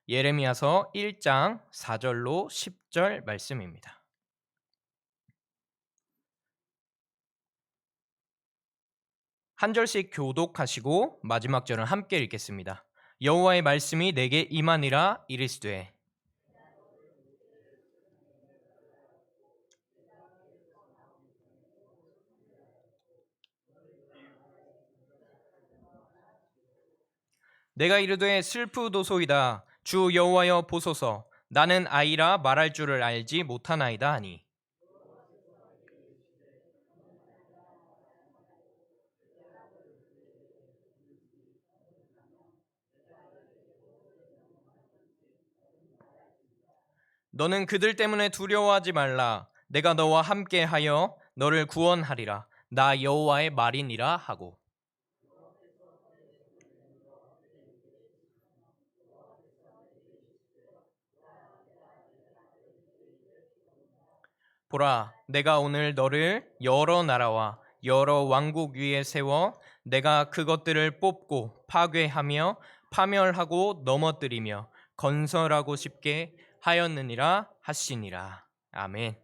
예레미야서 1장 4절로 10절 말씀입니다. 한 절씩 교독하시고 마지막 절은 함께 읽겠습니다. 여호와의 말씀이 내게 임하니라 이르시되 내가 이르되 슬프도소이다 주 여호와여 보소서 나는 아이라 말할 줄을 알지 못하나이다 하니 너는 그들 때문에 두려워하지 말라 내가 너와 함께하여 너를 구원하리라 나 여호와의 말이니라 하고 보라, 내가 오늘 너를 여러 나라와 여러 왕국 위에 세워 내가 그것들을 뽑고 파괴하며 파멸하고 넘어뜨리며 건설하고 싶게 하였느니라 하시니라. 아멘.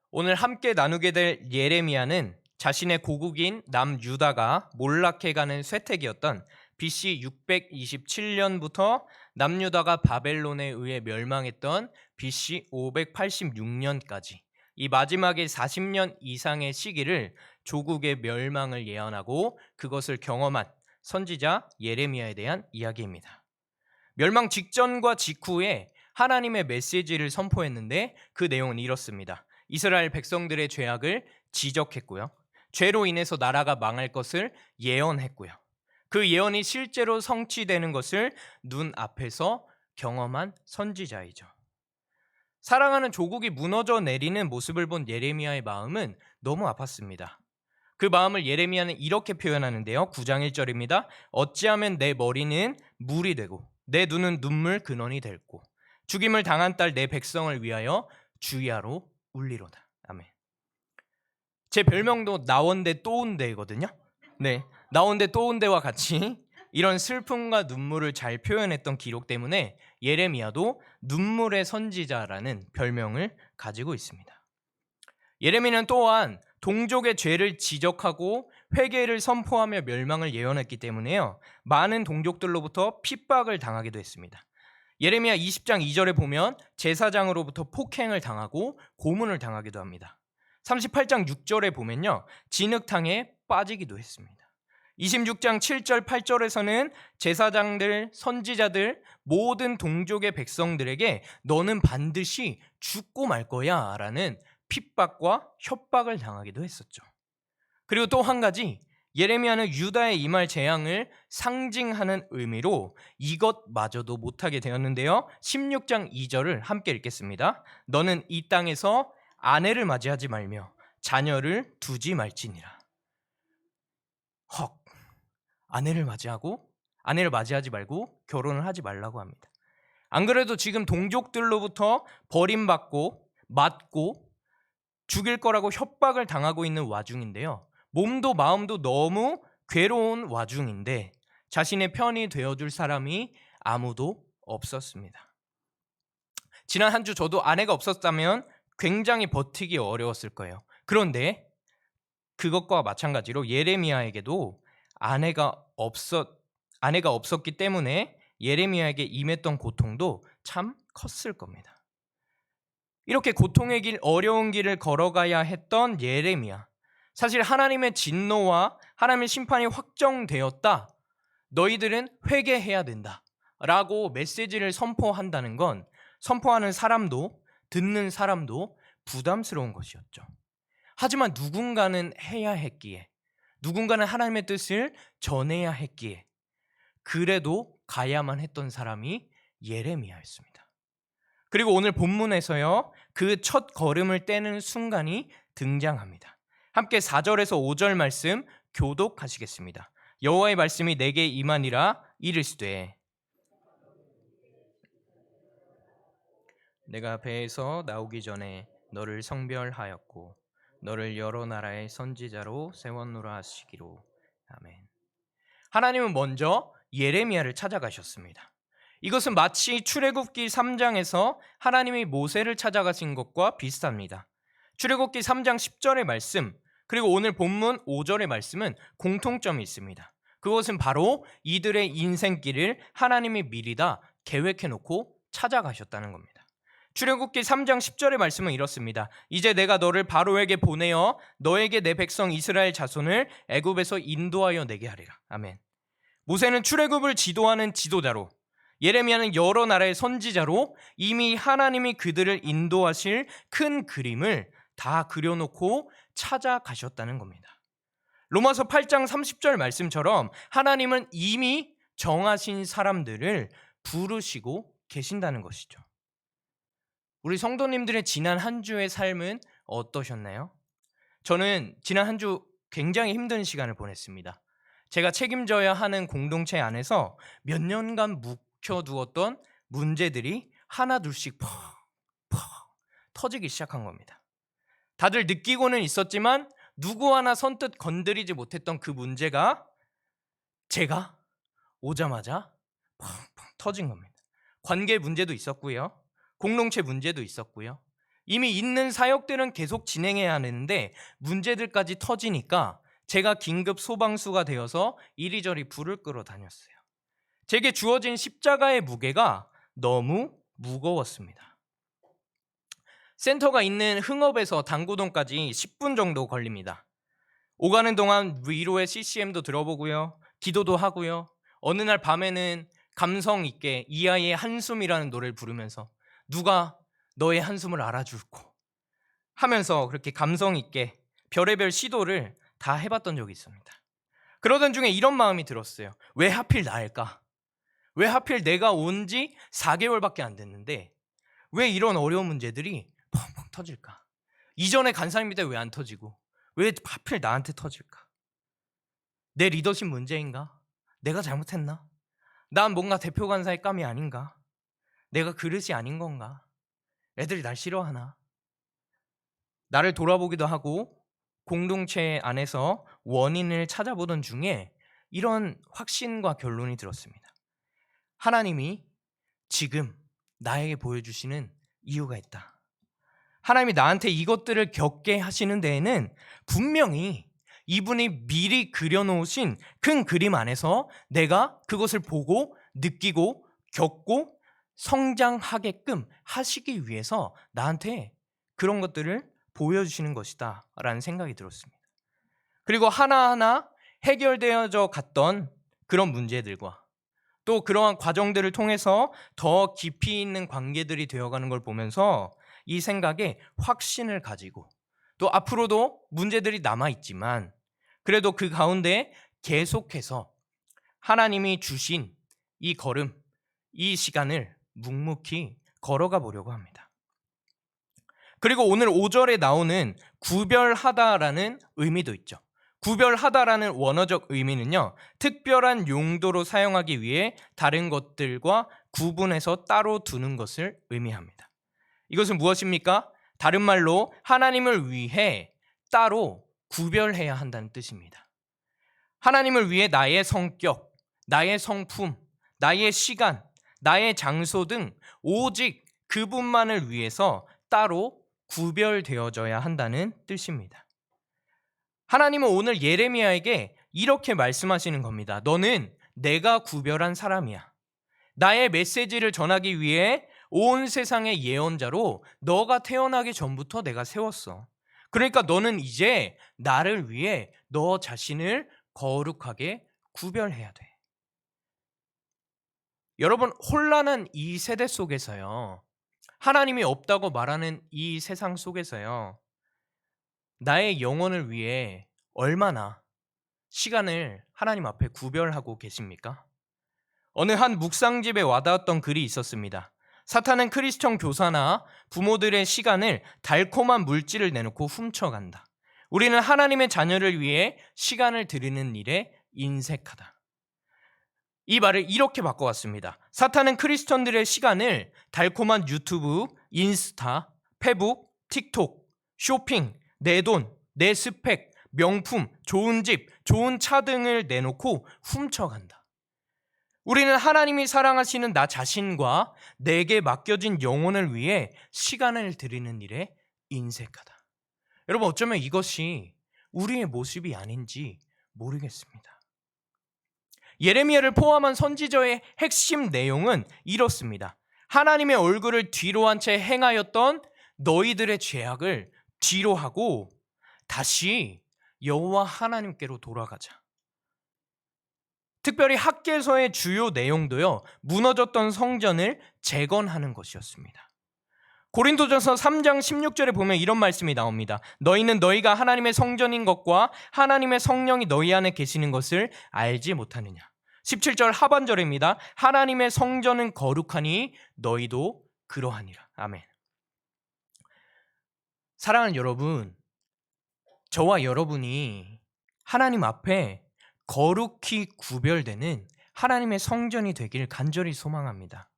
오늘 함께 나누게 될 예레미야는 자신의 고국인 남유다가 몰락해가는 쇠퇴기였던 BC 627년부터 남유다가 바벨론에 의해 멸망했던 BC 586년까지 이 마지막에 40년 이상의 시기를 조국의 멸망을 예언하고 그것을 경험한 선지자 예레미야에 대한 이야기입니다. 멸망 직전과 직후에 하나님의 메시지를 선포했는데 그 내용은 이렇습니다. 이스라엘 백성들의 죄악을 지적했고요. 죄로 인해서 나라가 망할 것을 예언했고요. 그 예언이 실제로 성취되는 것을 눈앞에서 경험한 선지자이죠. 사랑하는 조국이 무너져 내리는 모습을 본 예레미야의 마음은 너무 아팠습니다. 그 마음을 예레미야는 이렇게 표현하는데요. 9장 1절입니다. 어찌하면 내 머리는 물이 되고 내 눈은 눈물 근원이 될고 죽임을 당한 딸 내 백성을 위하여 주야로 울리로다. 아멘. 제 별명도 나온데 또 온데거든요. 네, 나온데 또 온데와 같이 이런 슬픔과 눈물을 잘 표현했던 기록 때문에 예레미야도 눈물의 선지자라는 별명을 가지고 있습니다. 예레미야는 또한 동족의 죄를 지적하고 회개를 선포하며 멸망을 예언했기 때문에요. 많은 동족들로부터 핍박을 당하기도 했습니다. 예레미야 20장 2절에 보면 제사장으로부터 폭행을 당하고 고문을 당하기도 합니다. 38장 6절에 보면요. 진흙탕에 빠지기도 했습니다. 26장 7절 8절에서는 제사장들, 선지자들, 모든 동족의 백성들에게 너는 반드시 죽고 말 거야 라는 핍박과 협박을 당하기도 했었죠. 그리고 또 한 가지 예레미야는 유다의 임할 재앙을 상징하는 의미로 이것마저도 못하게 되었는데요. 16장 2절을 함께 읽겠습니다. 너는 이 땅에서 아내를 맞이하지 말며 자녀를 두지 말지니라. 헉, 아내를 맞이하지 말고 결혼을 하지 말라고 합니다. 안 그래도 지금 동족들로부터 버림받고 맞고 죽일 거라고 협박을 당하고 있는 와중인데요. 몸도 마음도 너무 괴로운 와중인데 자신의 편이 되어줄 사람이 아무도 없었습니다. 지난 한 주 저도 아내가 없었다면 굉장히 버티기 어려웠을 거예요. 그런데 그것과 마찬가지로 예레미야에게도 아내가 없었기 때문에 예레미야에게 임했던 고통도 참 컸을 겁니다. 이렇게 고통의 길, 어려운 길을 걸어가야 했던 예레미야. 사실 하나님의 진노와 하나님의 심판이 확정되었다. 너희들은 회개해야 된다. 라고 메시지를 선포한다는 건 선포하는 사람도 듣는 사람도 부담스러운 것이었죠. 하지만 누군가는 해야 했기에, 누군가는 하나님의 뜻을 전해야 했기에 그래도 가야만 했던 사람이 예레미야였습니다. 그리고 오늘 본문에서요. 그 첫 걸음을 떼는 순간이 등장합니다. 함께 4절에서 5절 말씀 교독하시겠습니다. 여호와의 말씀이 내게 임하니라 이르시되 내가 배에서 나오기 전에 너를 성별하였고 너를 여러 나라의 선지자로 세웠노라 하시기로. 아멘. 하나님은 먼저 예레미야를 찾아가셨습니다. 이것은 마치 출애굽기 3장에서 하나님이 모세를 찾아가신 것과 비슷합니다. 출애굽기 3장 10절의 말씀, 그리고 오늘 본문 5절의 말씀은 공통점이 있습니다. 그것은 바로 이들의 인생길을 하나님이 미리 다 계획해놓고 찾아가셨다는 겁니다. 출애굽기 3장 10절의 말씀은 이렇습니다. 이제 내가 너를 바로에게 보내어 너에게 내 백성 이스라엘 자손을 애굽에서 인도하여 내게 하리라. 아멘. 모세는 출애굽을 지도하는 지도자로, 예레미야는 여러 나라의 선지자로 이미 하나님이 그들을 인도하실 큰 그림을 다 그려놓고 찾아가셨다는 겁니다. 로마서 8장 30절 말씀처럼 하나님은 이미 정하신 사람들을 부르시고 계신다는 것이죠. 우리 성도님들의 지난 한 주의 삶은 어떠셨나요? 저는 지난 한 주 굉장히 힘든 시간을 보냈습니다. 제가 책임져야 하는 공동체 안에서 몇 년간 묵혀두었던 문제들이 하나둘씩 퍽 터지기 시작한 겁니다. 다들 느끼고는 있었지만 누구 하나 선뜻 건드리지 못했던 그 문제가 제가 오자마자 펑펑 터진 겁니다. 관계 문제도 있었고요. 공동체 문제도 있었고요. 이미 있는 사역들은 계속 진행해야 하는데 문제들까지 터지니까 제가 긴급 소방수가 되어서 이리저리 불을 끌어 다녔어요. 제게 주어진 십자가의 무게가 너무 무거웠습니다. 센터가 있는 흥업에서 당구동까지 10분 정도 걸립니다. 오가는 동안 위로의 CCM도 들어보고요. 기도도 하고요. 어느 날 밤에는 감성 있게 이 아이의 한숨이라는 노래를 부르면서 누가 너의 한숨을 알아줄고 하면서 그렇게 감성 있게 별의별 시도를 다 해봤던 적이 있습니다. 그러던 중에 이런 마음이 들었어요. 왜 하필 나일까? 왜 하필 내가 온 지 4개월밖에 안 됐는데 왜 이런 어려운 문제들이 펑펑 터질까? 이전에 간사님일 때 왜 안 터지고 왜 하필 나한테 터질까? 내 리더십 문제인가? 내가 잘못했나? 난 뭔가 대표 간사의 깜이 아닌가? 내가 그릇이 아닌 건가? 애들이 날 싫어하나? 나를 돌아보기도 하고 공동체 안에서 원인을 찾아보던 중에 이런 확신과 결론이 들었습니다. 하나님이 지금 나에게 보여주시는 이유가 있다. 하나님이 나한테 이것들을 겪게 하시는 데에는 분명히 이분이 미리 그려놓으신 큰 그림 안에서 내가 그것을 보고 느끼고 겪고 성장하게끔 하시기 위해서 나한테 그런 것들을 보여주시는 것이다 라는 생각이 들었습니다. 그리고 하나하나 해결되어져 갔던 그런 문제들과 또 그러한 과정들을 통해서 더 깊이 있는 관계들이 되어가는 걸 보면서 이 생각에 확신을 가지고 또 앞으로도 문제들이 남아있지만 그래도 그 가운데 계속해서 하나님이 주신 이 걸음, 이 시간을 묵묵히 걸어가 보려고 합니다. 그리고 오늘 5절에 나오는 구별하다라는 의미도 있죠. 구별하다라는 원어적 의미는요, 특별한 용도로 사용하기 위해 다른 것들과 구분해서 따로 두는 것을 의미합니다. 이것은 무엇입니까? 다른 말로 하나님을 위해 따로 구별해야 한다는 뜻입니다. 하나님을 위해 나의 성격, 나의 성품, 나의 시간, 나의 장소 등 오직 그분만을 위해서 따로 구별되어져야 한다는 뜻입니다. 하나님은 오늘 예레미야에게 이렇게 말씀하시는 겁니다. 너는 내가 구별한 사람이야. 나의 메시지를 전하기 위해 온 세상의 예언자로 너가 태어나기 전부터 내가 세웠어. 그러니까 너는 이제 나를 위해 너 자신을 거룩하게 구별해야 돼. 여러분, 혼란한 이 세대 속에서요, 하나님이 없다고 말하는 이 세상 속에서요, 나의 영혼을 위해 얼마나 시간을 하나님 앞에 구별하고 계십니까? 어느 한 묵상집에 와닿았던 글이 있었습니다. 사탄은 크리스천 교사나 부모들의 시간을 달콤한 물질을 내놓고 훔쳐간다. 우리는 하나님의 자녀를 위해 시간을 드리는 일에 인색하다. 이 말을 이렇게 바꿔왔습니다. 사탄은 크리스천들의 시간을 달콤한 유튜브, 인스타, 페북, 틱톡, 쇼핑, 내 돈, 내 스펙, 명품, 좋은 집, 좋은 차 등을 내놓고 훔쳐간다. 우리는 하나님이 사랑하시는 나 자신과 내게 맡겨진 영혼을 위해 시간을 드리는 일에 인색하다. 여러분, 어쩌면 이것이 우리의 모습이 아닌지 모르겠습니다. 예레미야를 포함한 선지자의 핵심 내용은 이렇습니다. 하나님의 얼굴을 뒤로 한 채 행하였던 너희들의 죄악을 뒤로 하고 다시 여호와 하나님께로 돌아가자. 특별히 학개서의 주요 내용도요, 무너졌던 성전을 재건하는 것이었습니다. 고린도전서 3장 16절에 보면 이런 말씀이 나옵니다. 너희는 너희가 하나님의 성전인 것과 하나님의 성령이 너희 안에 계시는 것을 알지 못하느냐. 17절 하반절입니다. 하나님의 성전은 거룩하니 너희도 그러하니라. 아멘. 사랑하는 여러분, 저와 여러분이 하나님 앞에 거룩히 구별되는 하나님의 성전이 되길 간절히 소망합니다.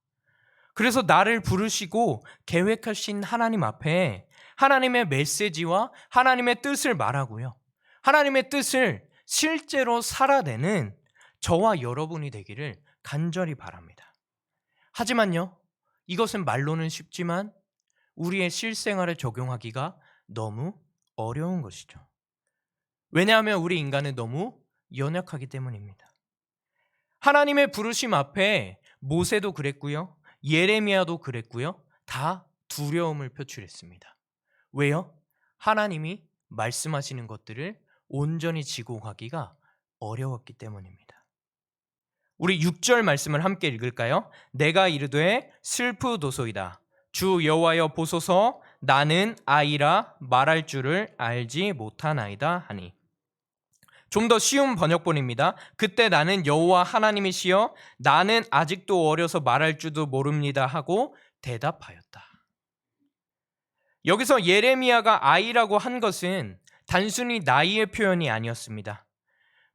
그래서 나를 부르시고 계획하신 하나님 앞에 하나님의 메시지와 하나님의 뜻을 말하고요, 하나님의 뜻을 실제로 살아내는 저와 여러분이 되기를 간절히 바랍니다. 하지만요, 이것은 말로는 쉽지만 우리의 실생활에 적용하기가 너무 어려운 것이죠. 왜냐하면 우리 인간은 너무 연약하기 때문입니다. 하나님의 부르심 앞에 모세도 그랬고요, 예레미야도 그랬고요, 다 두려움을 표출했습니다. 왜요? 하나님이 말씀하시는 것들을 온전히 지고 가기가 어려웠기 때문입니다. 우리 6절 말씀을 함께 읽을까요? 내가 이르되 슬프도소이다. 주 여호와여 보소서, 나는 아이라 말할 줄을 알지 못하나이다 하니. 좀 더 쉬운 번역본입니다. 그때 나는 여호와 하나님이시여 나는 아직도 어려서 말할 줄도 모릅니다 하고 대답하였다. 여기서 예레미야가 아이라고 한 것은 단순히 나이의 표현이 아니었습니다.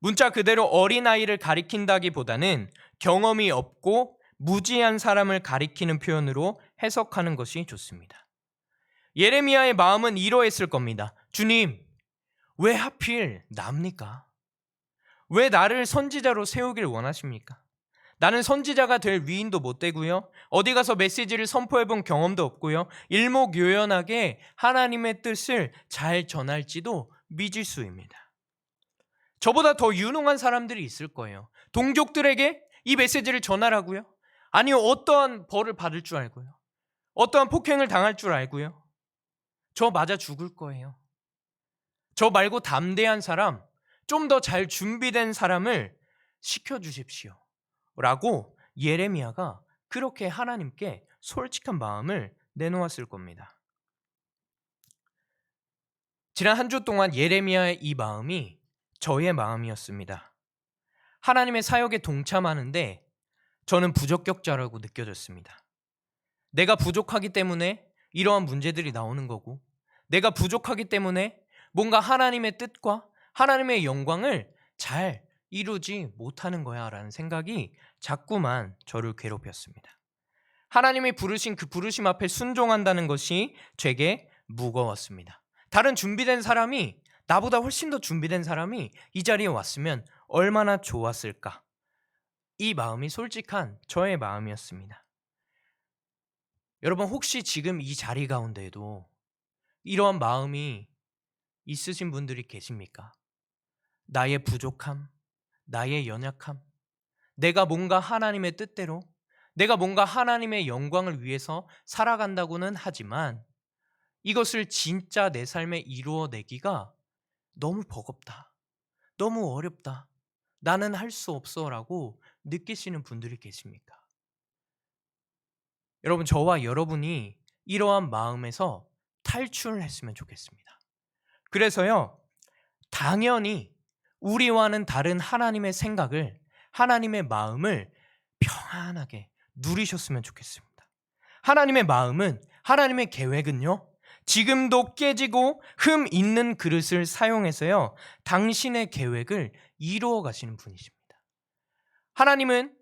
문자 그대로 어린아이를 가리킨다기보다는 경험이 없고 무지한 사람을 가리키는 표현으로 해석하는 것이 좋습니다. 예레미야의 마음은 이러했을 겁니다. 주님, 왜 하필 나입니까? 왜 나를 선지자로 세우길 원하십니까? 나는 선지자가 될 위인도 못 되고요, 어디 가서 메시지를 선포해본 경험도 없고요, 일목요연하게 하나님의 뜻을 잘 전할지도 미지수입니다. 저보다 더 유능한 사람들이 있을 거예요. 동족들에게 이 메시지를 전하라고요? 아니요, 어떠한 벌을 받을 줄 알고요, 어떠한 폭행을 당할 줄 알고요, 저 맞아 죽을 거예요. 저 말고 담대한 사람, 좀 더 잘 준비된 사람을 시켜주십시오 라고 예레미야가 그렇게 하나님께 솔직한 마음을 내놓았을 겁니다. 지난 한 주 동안 예레미야의 이 마음이 저의 마음이었습니다. 하나님의 사역에 동참하는데 저는 부적격자라고 느껴졌습니다. 내가 부족하기 때문에 이러한 문제들이 나오는 거고, 내가 부족하기 때문에 뭔가 하나님의 뜻과 하나님의 영광을 잘 이루지 못하는 거야 라는 생각이 자꾸만 저를 괴롭혔습니다. 하나님이 부르신 그 부르심 앞에 순종한다는 것이 되게 무거웠습니다. 다른 준비된 사람이, 나보다 훨씬 더 준비된 사람이 이 자리에 왔으면 얼마나 좋았을까, 이 마음이 솔직한 저의 마음이었습니다. 여러분, 혹시 지금 이 자리 가운데에도 이러한 마음이 있으신 분들이 계십니까? 나의 부족함, 나의 연약함, 내가 뭔가 하나님의 뜻대로, 내가 뭔가 하나님의 영광을 위해서 살아간다고는 하지만 이것을 진짜 내 삶에 이루어내기가 너무 버겁다, 너무 어렵다, 나는 할 수 없어 라고 느끼시는 분들이 계십니까? 여러분, 저와 여러분이 이러한 마음에서 탈출했으면 좋겠습니다. 그래서요, 당연히 우리와는 다른 하나님의 생각을, 하나님의 마음을 평안하게 누리셨으면 좋겠습니다. 하나님의 마음은, 하나님의 계획은요, 지금도 깨지고 흠 있는 그릇을 사용해서요, 당신의 계획을 이루어 가시는 분이십니다. 하나님은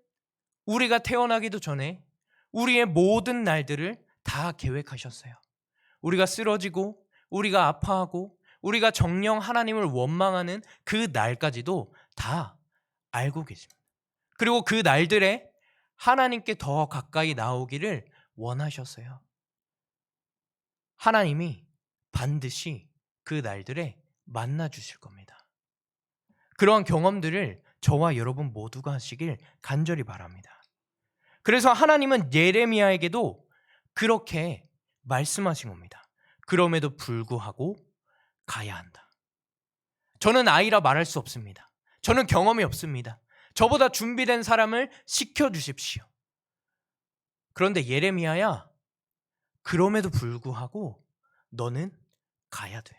우리가 태어나기도 전에 우리의 모든 날들을 다 계획하셨어요. 우리가 쓰러지고, 우리가 아파하고, 우리가 정녕 하나님을 원망하는 그 날까지도 다 알고 계십니다. 그리고 그 날들에 하나님께 더 가까이 나오기를 원하셨어요. 하나님이 반드시 그 날들에 만나 주실 겁니다. 그러한 경험들을 저와 여러분 모두가 하시길 간절히 바랍니다. 그래서 하나님은 예레미야에게도 그렇게 말씀하신 겁니다. 그럼에도 불구하고 가야 한다. 저는 아이라 말할 수 없습니다. 저는 경험이 없습니다. 저보다 준비된 사람을 시켜주십시오. 그런데 예레미야야, 그럼에도 불구하고 너는 가야 돼.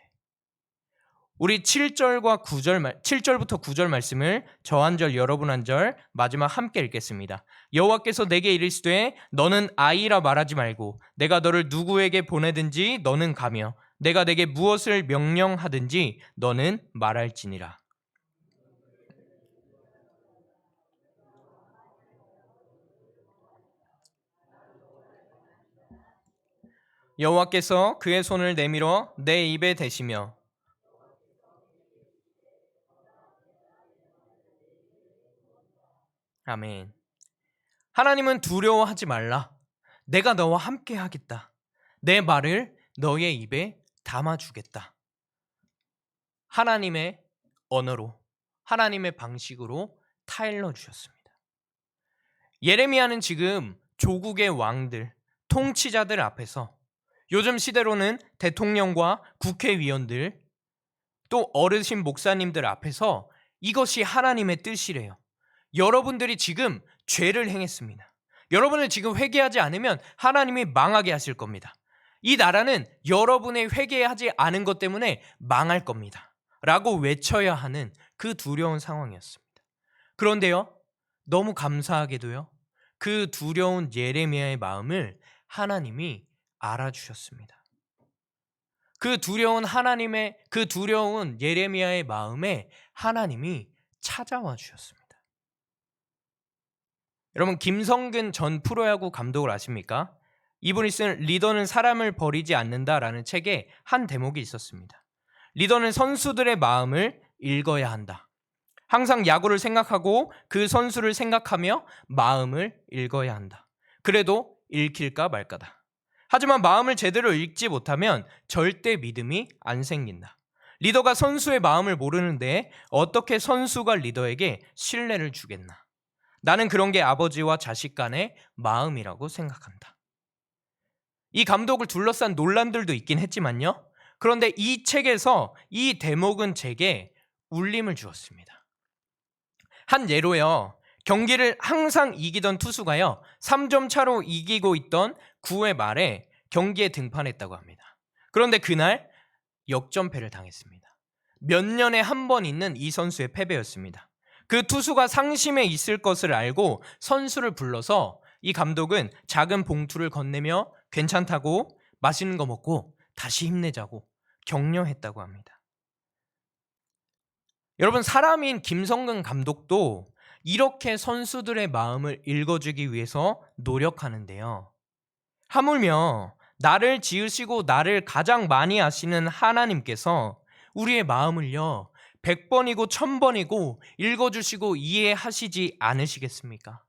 우리 7절부터 9절 말씀을 저 한 절 여러분 한 절 마지막 함께 읽겠습니다. 여호와께서 내게 이르시되 너는 아이라 말하지 말고 내가 너를 누구에게 보내든지 너는 가며 내가 내게 무엇을 명령하든지 너는 말할지니라. 여호와께서 그의 손을 내밀어 내 입에 대시며 아멘. 하나님은 두려워하지 말라. 내가 너와 함께 하겠다. 내 말을 너의 입에 담아주겠다. 하나님의 언어로, 하나님의 방식으로 타일러 주셨습니다. 예레미야는 지금 조국의 왕들, 통치자들 앞에서 요즘 시대로는 대통령과 국회의원들, 또 어르신 목사님들 앞에서 이것이 하나님의 뜻이래요. 여러분들이 지금 죄를 행했습니다. 여러분을 지금 회개하지 않으면 하나님이 망하게 하실 겁니다. 이 나라는 여러분의 회개하지 않은 것 때문에 망할 겁니다. 라고 외쳐야 하는 그 두려운 상황이었습니다. 그런데요, 너무 감사하게도요, 그 두려운 예레미야의 마음을 하나님이 알아주셨습니다. 그 두려운 예레미야의 마음에 하나님이 찾아와 주셨습니다. 여러분, 김성근 전 프로야구 감독을 아십니까? 이분이 쓴 리더는 사람을 버리지 않는다라는 책에 한 대목이 있었습니다. 리더는 선수들의 마음을 읽어야 한다. 항상 야구를 생각하고 그 선수를 생각하며 마음을 읽어야 한다. 그래도 읽힐까 말까다. 하지만 마음을 제대로 읽지 못하면 절대 믿음이 안 생긴다. 리더가 선수의 마음을 모르는데 어떻게 선수가 리더에게 신뢰를 주겠나? 나는 그런 게 아버지와 자식 간의 마음이라고 생각한다. 이 감독을 둘러싼 논란들도 있긴 했지만요. 그런데 이 책에서 이 대목은 제게 울림을 주었습니다. 한 예로요. 경기를 항상 이기던 투수가요. 3점 차로 이기고 있던 9회 말에 경기에 등판했다고 합니다. 그런데 그날 역전패를 당했습니다. 몇 년에 한 번 있는 이 선수의 패배였습니다. 그 투수가 상심해 있을 것을 알고 선수를 불러서 이 감독은 작은 봉투를 건네며 괜찮다고 맛있는 거 먹고 다시 힘내자고 격려했다고 합니다. 여러분, 사람인 김성근 감독도 이렇게 선수들의 마음을 읽어주기 위해서 노력하는데요. 하물며 나를 지으시고 나를 가장 많이 아시는 하나님께서 우리의 마음을요 100번이고 1000번이고 읽어주시고 이해하시지 않으시겠습니까?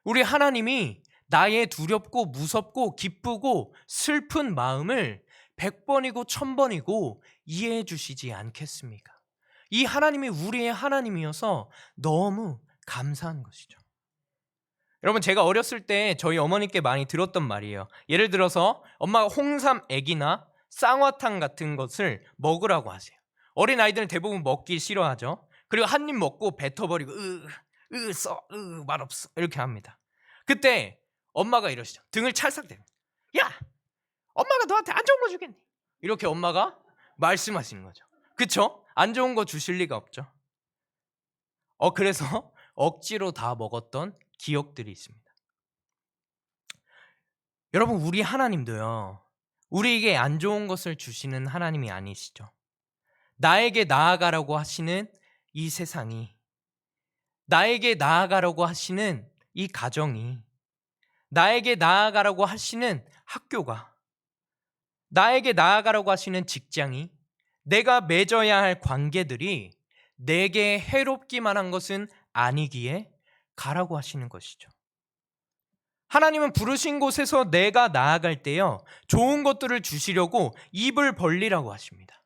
우리 하나님이 나의 두렵고 무섭고 기쁘고 슬픈 마음을 100번이고 1000번이고 이해해 주시지 않겠습니까? 이 하나님이 우리의 하나님이어서 너무 감사한 것이죠. 여러분, 제가 어렸을 때 저희 어머니께 많이 들었던 말이에요. 예를 들어서 엄마가 홍삼 액이나 쌍화탕 같은 것을 먹으라고 하세요. 어린 아이들은 대부분 먹기 싫어하죠. 그리고 한 입 먹고 뱉어버리고 맛없어 이렇게 합니다. 그때 엄마가 이러시죠. 등을 찰싹 대고, 야, 엄마가 너한테 안 좋은 거 주겠니? 이렇게 엄마가 말씀하시는 거죠. 그쵸? 안 좋은 거 주실 리가 없죠. 그래서 억지로 다 먹었던 기억들이 있습니다. 여러분, 우리 하나님도요, 우리에게 안 좋은 것을 주시는 하나님이 아니시죠. 나에게 나아가라고 하시는 이 세상이, 나에게 나아가라고 하시는 이 가정이, 나에게 나아가라고 하시는 학교가, 나에게 나아가라고 하시는 직장이, 내가 맺어야 할 관계들이 내게 해롭기만 한 것은 아니기에 가라고 하시는 것이죠. 하나님은 부르신 곳에서 내가 나아갈 때요, 좋은 것들을 주시려고 입을 벌리라고 하십니다.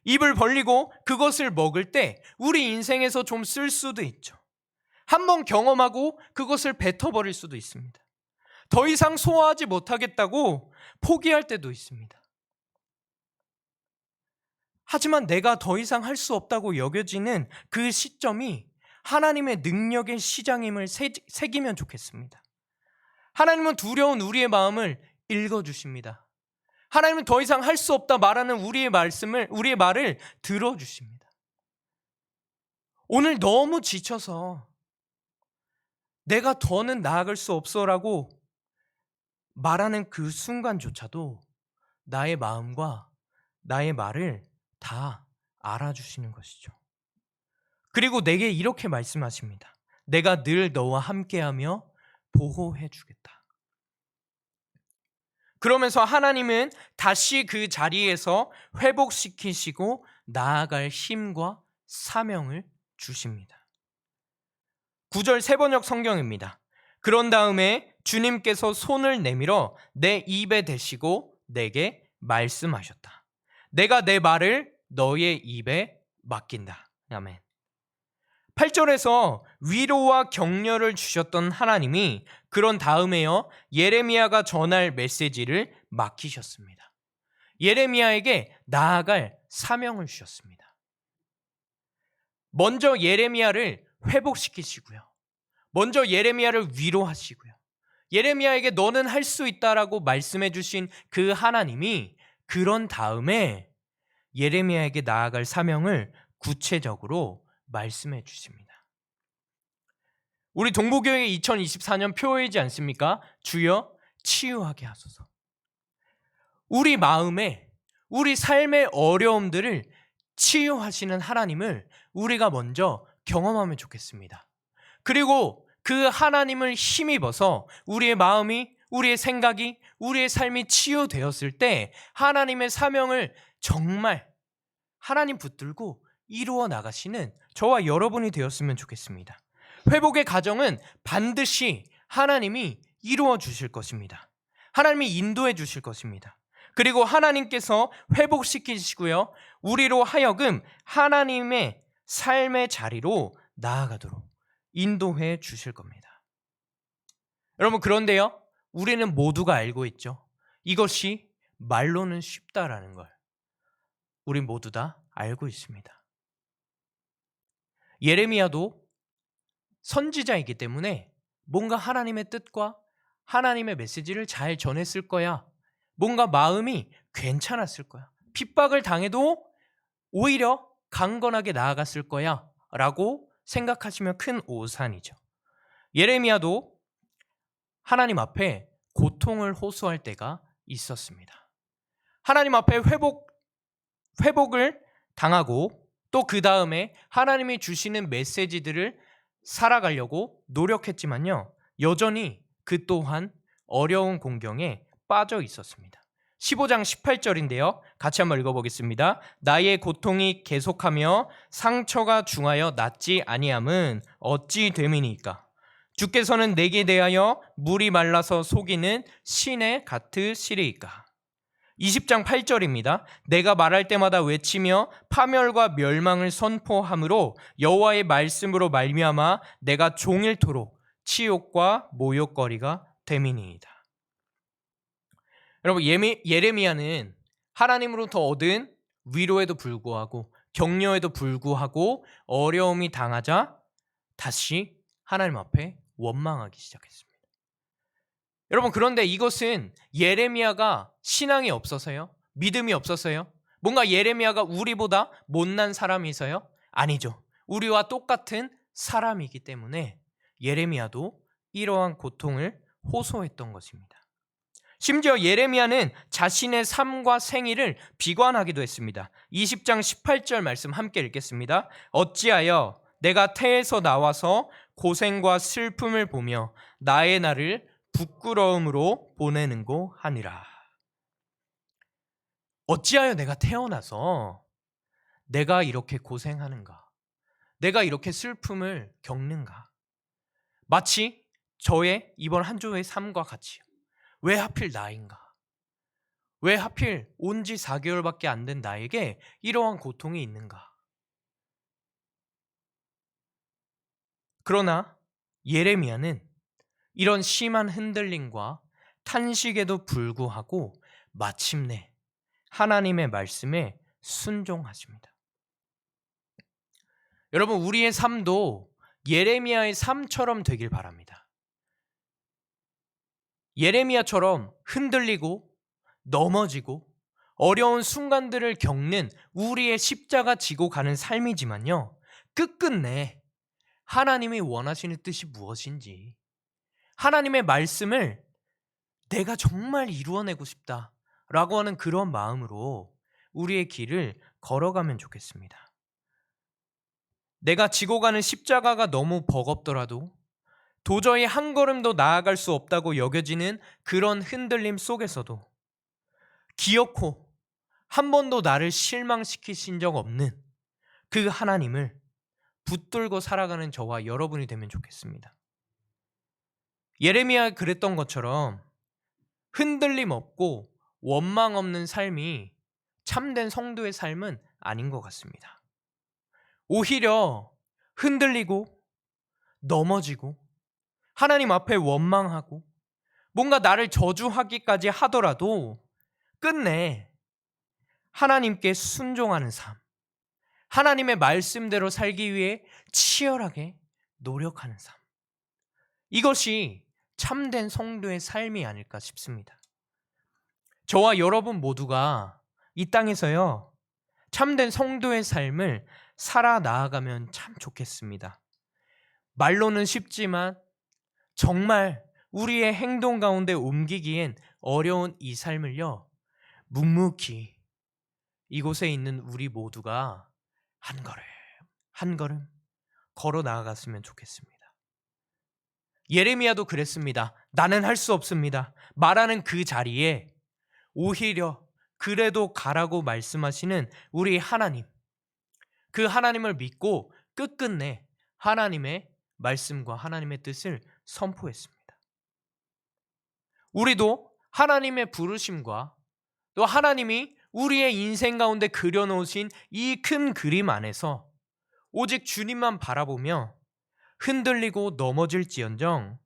입을 벌리고 그것을 먹을 때 우리 인생에서 좀 쓸 수도 있죠. 한번 경험하고 그것을 뱉어버릴 수도 있습니다. 더 이상 소화하지 못하겠다고 포기할 때도 있습니다. 하지만 내가 더 이상 할 수 없다고 여겨지는 그 시점이 하나님의 능력의 시장임을 새기면 좋겠습니다. 하나님은 두려운 우리의 마음을 읽어주십니다. 하나님은 더 이상 할 수 없다 말하는 우리의 말을 들어주십니다. 오늘 너무 지쳐서 내가 더는 나아갈 수 없어라고 말하는 그 순간조차도 나의 마음과 나의 말을 다 알아주시는 것이죠. 그리고 내게 이렇게 말씀하십니다. 내가 늘 너와 함께하며 보호해 주겠다. 그러면서 하나님은 다시 그 자리에서 회복시키시고 나아갈 힘과 사명을 주십니다. 9절 세번역 성경입니다. 그런 다음에 주님께서 손을 내밀어 내 입에 대시고 내게 말씀하셨다. 내가 내 말을 너의 입에 맡긴다. 아멘. 8절에서 위로와 격려를 주셨던 하나님이 그런 다음에요, 예레미야가 전할 메시지를 맡기셨습니다. 예레미야에게 나아갈 사명을 주셨습니다. 먼저 예레미야를 회복시키시고요. 먼저 예레미야를 위로하시고요. 예레미야에게 너는 할 수 있다라고 말씀해 주신 그 하나님이 그런 다음에 예레미야에게 나아갈 사명을 구체적으로 말씀해 주십니다. 우리 동부교회 2024년 표이지 않습니까? 주여 치유하게 하소서. 우리 마음에, 우리 삶의 어려움들을 치유하시는 하나님을 우리가 먼저 경험하면 좋겠습니다. 그리고 그 하나님을 힘입어서 우리의 마음이, 우리의 생각이, 우리의 삶이 치유되었을 때 하나님의 사명을 정말 하나님 붙들고 이루어 나가시는 저와 여러분이 되었으면 좋겠습니다. 회복의 과정은 반드시 하나님이 이루어 주실 것입니다. 하나님이 인도해 주실 것입니다. 그리고 하나님께서 회복시키시고요, 우리로 하여금 하나님의 삶의 자리로 나아가도록 인도해 주실 겁니다. 여러분, 그런데요, 우리는 모두가 알고 있죠. 이것이 말로는 쉽다라는 걸 우리 모두 다 알고 있습니다. 예레미야도 선지자이기 때문에 뭔가 하나님의 뜻과 하나님의 메시지를 잘 전했을 거야. 뭔가 마음이 괜찮았을 거야. 핍박을 당해도 오히려 강건하게 나아갔을 거야 라고 생각하시면 큰 오산이죠. 예레미야도 하나님 앞에 고통을 호소할 때가 있었습니다. 하나님 앞에 회복을 당하고 또 그 다음에 하나님이 주시는 메시지들을 살아가려고 노력했지만요, 여전히 그 또한 어려운 공경에 빠져 있었습니다. 15장 18절인데요. 같이 한번 읽어보겠습니다. 나의 고통이 계속하며 상처가 중하여 낫지 아니함은 어찌 됨이니까? 주께서는 내게 대하여 물이 말라서 속이는 신의 같으시리이까? 20장 8절입니다. 내가 말할 때마다 외치며 파멸과 멸망을 선포함으로 여호와의 말씀으로 말미암아 내가 종일토록 치욕과 모욕거리가 됨이니이다. 여러분, 예레미야는 하나님으로부터 얻은 위로에도 불구하고 격려에도 불구하고 어려움이 당하자 다시 하나님 앞에 원망하기 시작했습니다. 여러분, 그런데 이것은 예레미야가 신앙이 없어서요? 믿음이 없어서요? 뭔가 예레미야가 우리보다 못난 사람이서요? 아니죠. 우리와 똑같은 사람이기 때문에 예레미야도 이러한 고통을 호소했던 것입니다. 심지어 예레미야는 자신의 삶과 생일을 비관하기도 했습니다. 20장 18절 말씀 함께 읽겠습니다. 어찌하여 내가 태에서 나와서 고생과 슬픔을 보며 나의 날을 부끄러움으로 보내는고 하니라. 어찌하여 내가 태어나서 내가 이렇게 고생하는가? 내가 이렇게 슬픔을 겪는가? 마치 저의 이번 한 주의 삶과 같이요. 왜 하필 나인가? 왜 하필 온 지 4개월밖에 안 된 나에게 이러한 고통이 있는가? 그러나 예레미야는 이런 심한 흔들림과 탄식에도 불구하고 마침내 하나님의 말씀에 순종하십니다. 여러분, 우리의 삶도 예레미야의 삶처럼 되길 바랍니다. 예레미야처럼 흔들리고 넘어지고 어려운 순간들을 겪는 우리의 십자가 지고 가는 삶이지만요, 끝끝내 하나님이 원하시는 뜻이 무엇인지, 하나님의 말씀을 내가 정말 이루어내고 싶다라고 하는 그런 마음으로 우리의 길을 걸어가면 좋겠습니다. 내가 지고 가는 십자가가 너무 버겁더라도 도저히 한 걸음도 나아갈 수 없다고 여겨지는 그런 흔들림 속에서도 기어코 한 번도 나를 실망시키신 적 없는 그 하나님을 붙들고 살아가는 저와 여러분이 되면 좋겠습니다. 예레미야가 그랬던 것처럼 흔들림 없고 원망 없는 삶이 참된 성도의 삶은 아닌 것 같습니다. 오히려 흔들리고 넘어지고 하나님 앞에 원망하고 뭔가 나를 저주하기까지 하더라도 끝내 하나님께 순종하는 삶, 하나님의 말씀대로 살기 위해 치열하게 노력하는 삶, 이것이 참된 성도의 삶이 아닐까 싶습니다. 저와 여러분 모두가 이 땅에서요, 참된 성도의 삶을 살아 나아가면 참 좋겠습니다. 말로는 쉽지만 정말 우리의 행동 가운데 옮기기엔 어려운 이 삶을요, 묵묵히 이곳에 있는 우리 모두가 한 걸음 한 걸음 걸어 나아갔으면 좋겠습니다. 예레미야도 그랬습니다. 나는 할 수 없습니다. 말하는 그 자리에 오히려 그래도 가라고 말씀하시는 우리 하나님, 그 하나님을 믿고 끝끝내 하나님의 말씀과 하나님의 뜻을 선포했습니다. 우리도 하나님의 부르심과 또 하나님이 우리의 인생 가운데 그려놓으신 이 큰 그림 안에서 오직 주님만 바라보며 흔들리고 넘어질지언정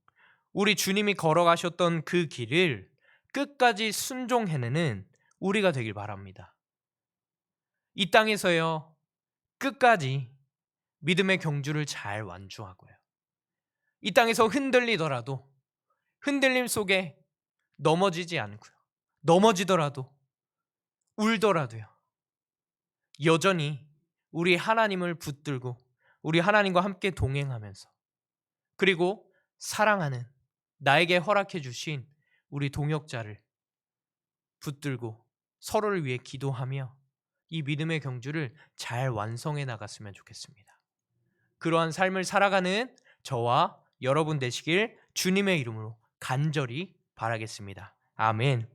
우리 주님이 걸어가셨던 그 길을 끝까지 순종해내는 우리가 되길 바랍니다. 이 땅에서요, 끝까지 믿음의 경주를 잘 완주하고요, 이 땅에서 흔들리더라도 흔들림 속에 넘어지지 않고요, 넘어지더라도 울더라도요, 여전히 우리 하나님을 붙들고 우리 하나님과 함께 동행하면서, 그리고 사랑하는 나에게 허락해 주신 우리 동역자를 붙들고 서로를 위해 기도하며 이 믿음의 경주를 잘 완성해 나갔으면 좋겠습니다. 그러한 삶을 살아가는 저와 여러분 되시길 주님의 이름으로 간절히 바라겠습니다. 아멘.